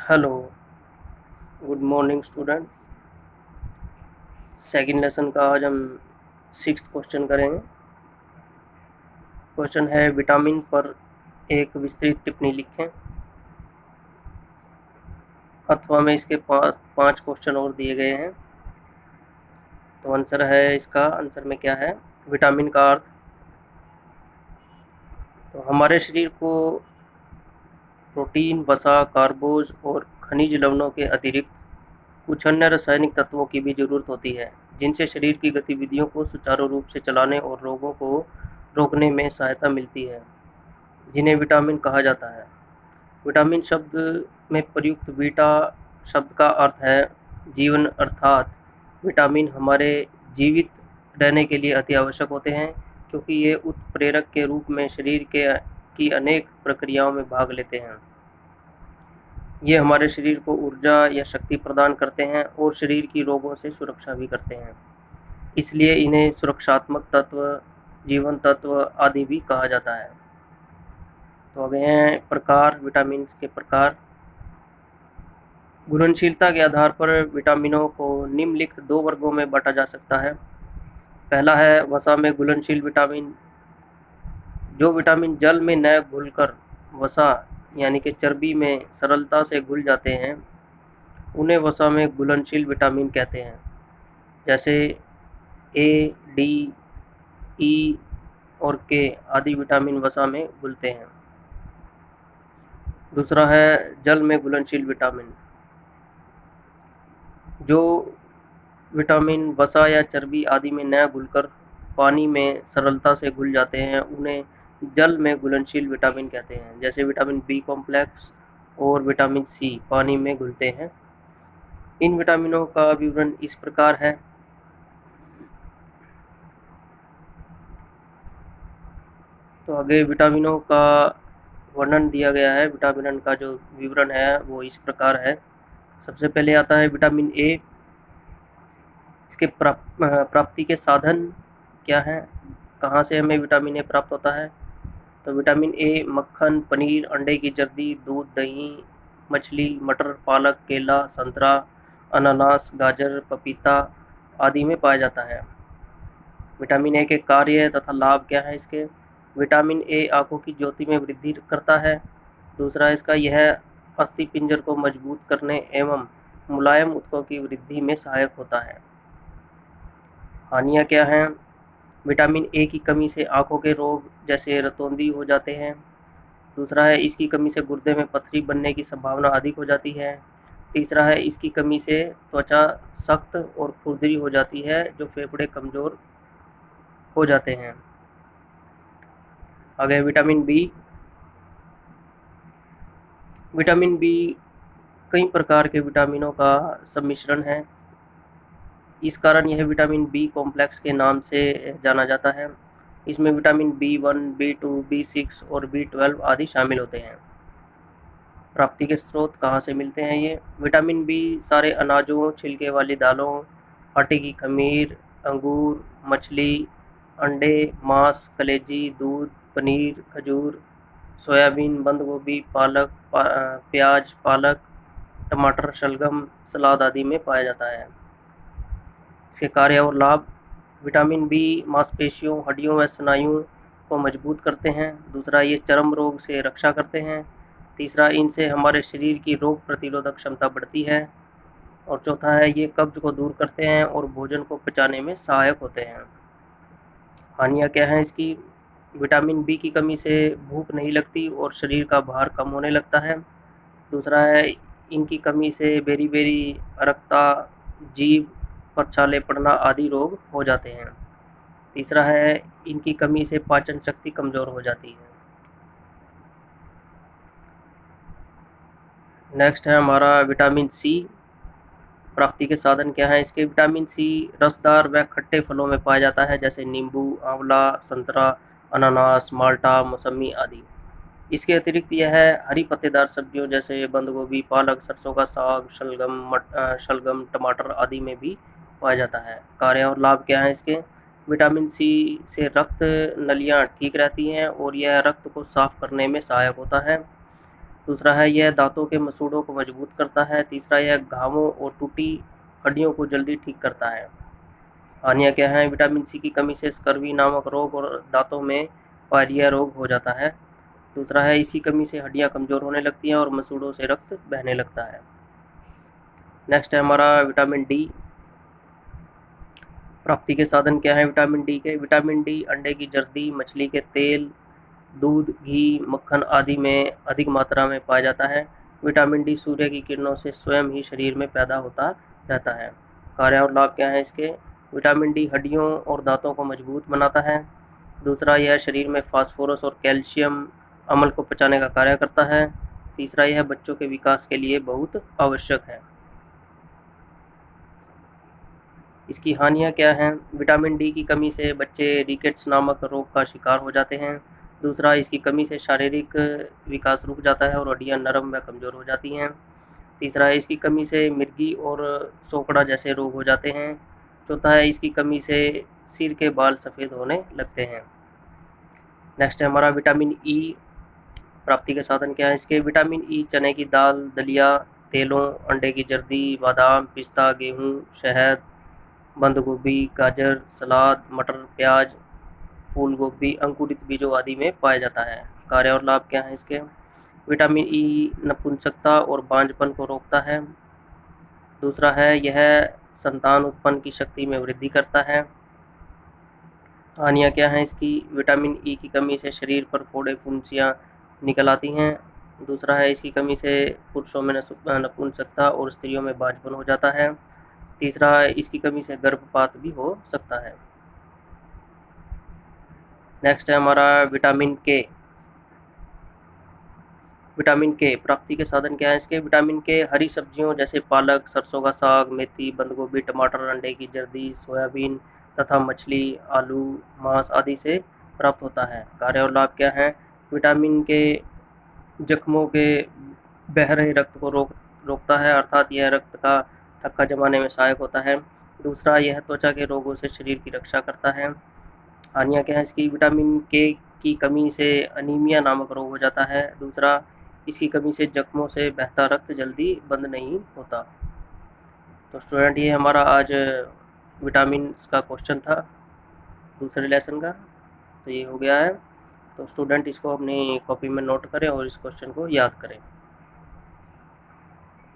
Hello, good morning student. Second lesson का आज हम 6th क्वेश्चन करेंगे। क्वेश्चन है विटामिन पर एक विस्तृत टिप्पणी लिखें। अथवा में इसके पास 5 क्वेश्चन और दिए गए हैं। तो आंसर है इसका, आंसर में क्या है, विटामिन का अर्थ। तो हमारे शरीर को प्रोटीन, वसा, कार्बोज और खनिज लवणों के अतिरिक्त कुछ अन्य रासायनिक तत्वों की भी जरूरत होती है, जिनसे शरीर की गतिविधियों को सुचारू रूप से चलाने और रोगों को रोकने में सहायता मिलती है, जिन्हें विटामिन कहा जाता है। विटामिन शब्द में प्रयुक्त बीटा शब्द का अर्थ है जीवन, अर्थात विटामिन हमारे जीवित रहने के लिए अति आवश्यक होते हैं, क्योंकि ये उत्प्रेरक के रूप में शरीर की अनेक प्रक्रियाओं में भाग लेते हैं। ये हमारे शरीर को ऊर्जा या शक्ति प्रदान करते हैं और शरीर की रोगों से सुरक्षा भी करते हैं। इसलिए इन्हें सुरक्षात्मक तत्व, जीवन तत्व आदि भी कहा जाता है। तो आगे हैं प्रकार, विटामिन के प्रकार। घुलनशीलता के आधार पर विटामिनों को निम्नलिखित 2 वर्गों में बांटा जा सकता है। पहला है वसा में घुलनशील विटामिन। जो विटामिन जल में न घुलकर वसा यानी कि चर्बी में सरलता से घुल जाते हैं, उन्हें वसा में घुलनशील विटामिन कहते हैं। जैसे ए, डी, ई और के आदि विटामिन वसा में घुलते हैं। दूसरा है जल में घुलनशील विटामिन। जो विटामिन वसा या चर्बी आदि में न घुलकर पानी में सरलता से घुल जाते हैं, उन्हें जल में घुलनशील विटामिन कहते हैं। जैसे विटामिन बी कॉम्प्लेक्स और विटामिन सी पानी में घुलते हैं। इन विटामिनों का विवरण इस प्रकार है। तो आगे विटामिनों का वर्णन दिया गया है। विटामिन का जो विवरण है वो इस प्रकार है। सबसे पहले आता है विटामिन ए। इसके प्राप्ति के साधन क्या हैं, कहाँ से हमें विटामिन ए प्राप्त होता है। तो विटामिन ए मक्खन, पनीर, अंडे की जर्दी, दूध, दही, मछली, मटर, पालक, केला, संतरा, अनानास, गाजर, पपीता आदि में पाया जाता है। विटामिन ए के कार्य तथा लाभ क्या है इसके। विटामिन ए आंखों की ज्योति में वृद्धि करता है। दूसरा इसका, यह अस्थिपिंजर को मजबूत करने एवं मुलायम ऊतकों की वृद्धि में सहायक होता है। हानियाँ क्या हैं। विटामिन ए की कमी से आंखों के रोग जैसे रतौंधी हो जाते हैं। दूसरा है इसकी कमी से गुर्दे में पथरी बनने की संभावना अधिक हो जाती है। तीसरा है इसकी कमी से त्वचा सख्त और खुरदरी हो जाती है, जो फेफड़े कमज़ोर हो जाते हैं। आगे विटामिन बी। विटामिन बी कई प्रकार के विटामिनों का सम्मिश्रण है। इस कारण यह विटामिन बी कॉम्प्लेक्स के नाम से जाना जाता है। इसमें विटामिन बी1, बी2, बी6 और बी12 आदि शामिल होते हैं। प्राप्ति के स्रोत कहाँ से मिलते हैं ये। विटामिन बी सारे अनाजों, छिलके वाली दालों, आटे की खमीर, अंगूर, मछली, अंडे, मांस, कलेजी, दूध, पनीर, खजूर, सोयाबीन, बंद गोभी, पालक, प्याज, पालक, टमाटर, शलगम, सलाद आदि में पाया जाता है। इसके कार्य और लाभ। विटामिन बी मांसपेशियों, हड्डियों व स्नायुओं को मजबूत करते हैं। दूसरा, ये चर्म रोग से रक्षा करते हैं। तीसरा, इनसे हमारे शरीर की रोग प्रतिरोधक क्षमता बढ़ती है। और चौथा है ये कब्ज को दूर करते हैं और भोजन को पचाने में सहायक होते हैं। हानियाँ क्या हैं इसकी। विटामिन बी की कमी से भूख नहीं लगती और शरीर का भार कम होने लगता है। दूसरा है इनकी कमी से बेरी बेरी, अरक्ता, जीभ पर छाले पड़ना आदि रोग हो जाते हैं। तीसरा है इनकी कमी से पाचन शक्ति कमज़ोर हो जाती है। नेक्स्ट है हमारा विटामिन सी। प्राप्ति के साधन क्या है इसके। विटामिन सी रसदार व खट्टे फलों में पाया जाता है, जैसे नींबू, आंवला, संतरा, अनानास, माल्टा, मौसमी आदि। इसके अतिरिक्त यह हरी पत्तेदार सब्जियों जैसे बंद गोभी, पालक, सरसों का साग, शलगम, टमाटर आदि में भी पाया जाता है। कार्य और लाभ क्या है इसके। विटामिन सी से रक्त नलियाँ ठीक रहती हैं और यह रक्त को साफ करने में सहायक होता है। दूसरा है यह दांतों के मसूड़ों को मजबूत करता है। तीसरा यह घावों और टूटी हड्डियों को जल्दी ठीक करता है। हानियाँ क्या हैं? विटामिन सी की कमी से स्कर्वी नामक रोग और दांतों में पायरिया रोग हो जाता है। दूसरा है इसी कमी से हड्डियाँ कमज़ोर होने लगती हैं और मसूड़ों से रक्त बहने लगता है। नेक्स्ट है हमारा विटामिन डी। प्राप्ति के साधन क्या है विटामिन डी के? विटामिन डी अंडे की जर्दी, मछली के तेल, दूध, घी, मक्खन आदि में अधिक मात्रा में पाया जाता है। विटामिन डी सूर्य की किरणों से स्वयं ही शरीर में पैदा होता रहता है। कार्य और लाभ क्या है इसके? विटामिन डी हड्डियों और दांतों को मजबूत बनाता है। दूसरा, यह शरीर में फास्फोरस और कैल्शियम अम्ल को पचाने का कार्य करता है। तीसरा, यह बच्चों के विकास के लिए बहुत आवश्यक है। इसकी हानियाँ क्या हैं? विटामिन डी की कमी से बच्चे रिकेट्स नामक रोग का शिकार हो जाते हैं। दूसरा, इसकी कमी से शारीरिक विकास रुक जाता है और हड्डियाँ नरम व कमज़ोर हो जाती हैं। तीसरा है इसकी कमी से मिर्गी और सोकड़ा जैसे रोग हो जाते हैं। चौथा है इसकी कमी से सिर के बाल सफ़ेद होने लगते हैं। नेक्स्ट है हमारा विटामिन ई। प्राप्ति के साधन क्या है इसके? विटामिन ई चने की दाल, दलिया, तेलों, अंडे की जर्दी, बादाम, पिस्ता, गेहूँ, शहद, बंद गोभी, गाजर, सलाद, मटर, प्याज, फूल गोभी, अंकुरित बीजों आदि में पाया जाता है। कार्य और लाभ क्या है इसके? विटामिन ई नपुंसकता और बांझपन को रोकता है। दूसरा है यह संतान उत्पन्न की शक्ति में वृद्धि करता है। हानियाँ क्या हैं इसकी? विटामिन ई की कमी से शरीर पर फोड़े फुंसियाँ निकल आती हैं। दूसरा है इसकी कमी से पुरुषों में नपुंसकता और स्त्रियों में बांझपन हो जाता है। तीसरा, इसकी कमी से गर्भपात भी हो सकता है। नेक्स्ट है हमारा विटामिन के। विटामिन के प्राप्ति के साधन क्या है इसके? विटामिन के हरी सब्जियों जैसे पालक, सरसों का साग, मेथी, बंद गोभी, टमाटर, अंडे की जर्दी, सोयाबीन तथा मछली, आलू, मांस आदि से प्राप्त होता है। कार्य और लाभ क्या है? विटामिन के जख्मों के बह रहे रक्त को रोकता है, अर्थात यह रक्त का थक्का जमाने में सहायक होता है। दूसरा, यह त्वचा के रोगों से शरीर की रक्षा करता है। हानियाँ क्या है इसकी? विटामिन के की कमी से अनीमिया नामक रोग हो जाता है। दूसरा, इसकी कमी से जख्मों से बहता रक्त जल्दी बंद नहीं होता। तो स्टूडेंट, ये हमारा आज विटामिन का क्वेश्चन था दूसरे लेसन का, तो ये हो गया है। तो स्टूडेंट इसको अपनी कॉपी में नोट करें और इस क्वेश्चन को याद करें।